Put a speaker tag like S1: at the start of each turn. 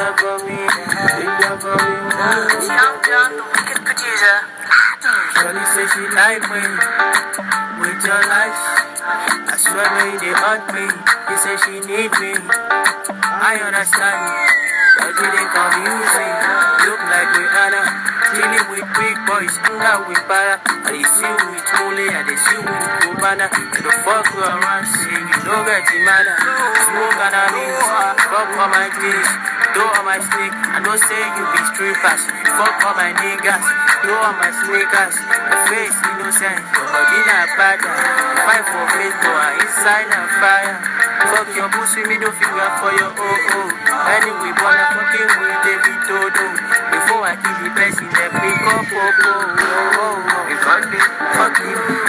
S1: up for me, switch up for me.
S2: Young John, the wicked producer.
S1: Shorty say she like me, with your lights. I swear me, they hurt me. They say she need me. I understand. But you they confuse me. Look like Rihanna, chilling with big boys, not with para. I they see you with Mole, I they see you with Cubana. They don't fuck you around, say you don't get the manner. Smoke cannabis, fuck all my things. Do all my snake, I don't say you be strippers. Fuck all my niggas, do all my sneakers. Your face innocent, your body not bad. Fight for faith, boy, inside and fire. Fuck your pussy, middle finger for your oh. Anyway, boy, I'm fucking with David Dodo. Before I give the person, they pick up, oh. Fuck you, fuck you.